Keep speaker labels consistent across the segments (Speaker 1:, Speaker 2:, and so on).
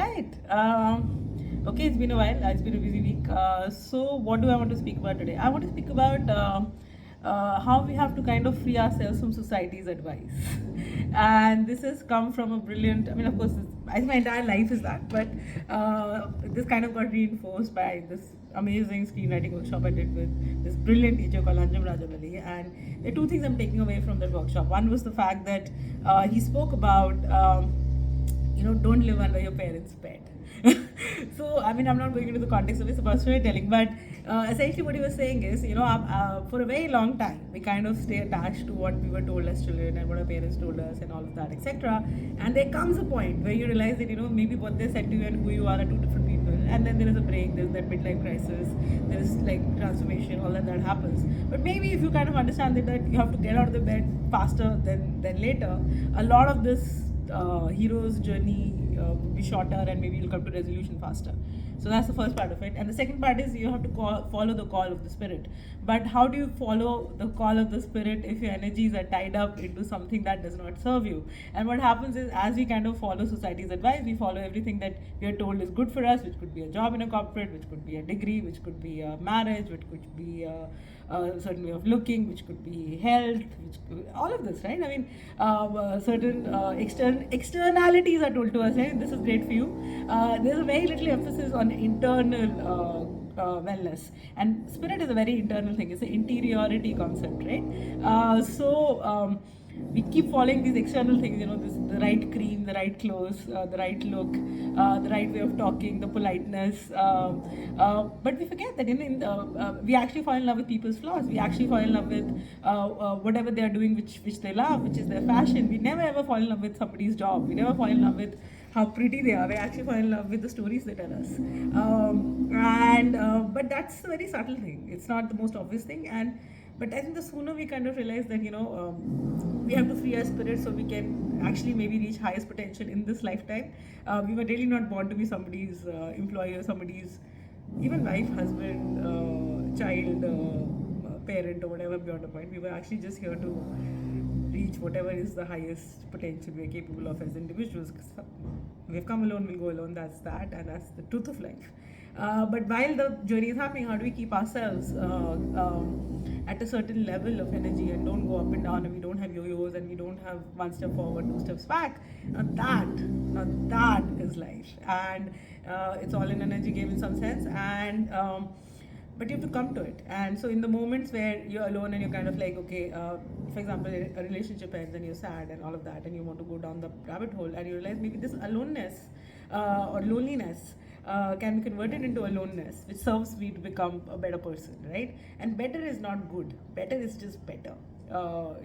Speaker 1: right. Okay, it's been a while. It's been a busy week. So, what do I want to speak about today? I want to speak about how we have to kind of free ourselves from society's advice. And this has come from a brilliant, I mean, of course, I think my entire life is that, but this kind of got reinforced by this amazing screenwriting workshop I did with this brilliant teacher called Anjum Rajamali. And there are two things I'm taking away from that workshop. One was the fact that he spoke about. Don't live under your parents' bed. So, I mean, I'm not going into the context of his about storytelling, but essentially what he was saying is, for a very long time, we kind of stay attached to what we were told as children and what our parents told us and all of that, etc. And there comes a point where you realize that, maybe what they said to you and who you are two different people. And then there is a break, there's that midlife crisis, there is like transformation, all that happens. But maybe if you kind of understand that you have to get out of the bed faster than later, a lot of this hero's journey would be shorter and maybe you'll come to resolution faster. So that's the first part of it. And the second part is you have to follow the call of the spirit. But how do you follow the call of the spirit if your energies are tied up into something that does not serve you? And what happens is, as we kind of follow society's advice, we follow everything that we are told is good for us, which could be a job in a corporate, which could be a degree, which could be a marriage, which could be a certain way of looking, which could be health, which could, all of this, right? I mean, certain externalities are told to us, right? This is great for you. There's a very little emphasis on internal wellness, and spirit is a very internal thing. It's an interiority concept, right? We keep following these external things, the right cream, the right clothes, the right look, the right way of talking, the politeness. But we forget that we actually fall in love with people's flaws. We actually fall in love with whatever they are doing, which they love, which is their fashion. We never ever fall in love with somebody's job. We never fall in love with how pretty they are. We actually fall in love with the stories they tell us. But that's a very subtle thing. It's not the most obvious thing. But I think the sooner we kind of realize that, we have to free our spirit so we can actually maybe reach highest potential in this lifetime. We were really not born to be somebody's employer, somebody's even wife, husband, child, parent, or whatever beyond a point. We were actually just here to reach whatever is the highest potential we're capable of as individuals. We've come alone, we'll go alone. That's that, and that's the truth of life. But while the journey is happening, how do we keep ourselves at a certain level of energy and don't go up and down, and we don't have yo-yos and we don't have one step forward, two steps back? Now that is life, and it's all an energy game in some sense, and but you have to come to it. And so in the moments where you're alone and you're kind of like, okay, for example, a relationship ends and you're sad and all of that, and you want to go down the rabbit hole, and you realize maybe this aloneness or loneliness can be converted into aloneness, which serves me to become a better person, right? And better is not good. Better is just better. So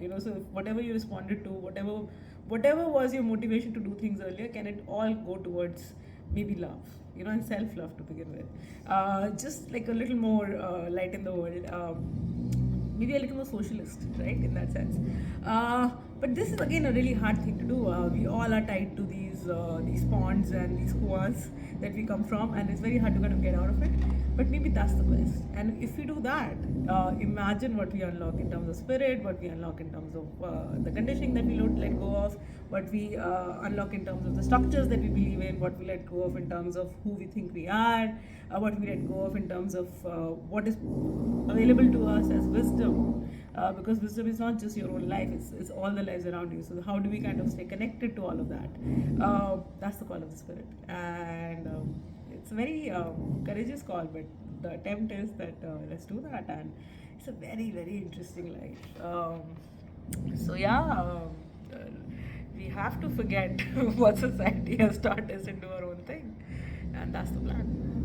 Speaker 1: whatever you responded to, whatever was your motivation to do things earlier, can it all go towards maybe love, and self-love to begin with. Just like a little more light in the world. Maybe a little more socialist, right, in that sense. But this is again a really hard thing to do. We all are tied to these ponds and these kuas that we come from, and it's very hard to kind of get out of it. But maybe that's the quest. And if we do that, imagine what we unlock in terms of spirit, what we unlock in terms of the conditioning that we let go of, what we unlock in terms of the structures that we believe in, what we let go of in terms of who we think we are, what we let go of in terms of what is available to us as wisdom. Because wisdom is not just your own life, it's all the lives around you. So how do we kind of stay connected to all of that? That's the call of the spirit. And it's a very courageous call, but the attempt is that let's do that. And it's a very, very interesting life. We have to forget what society has taught us and do our own thing. And that's the plan.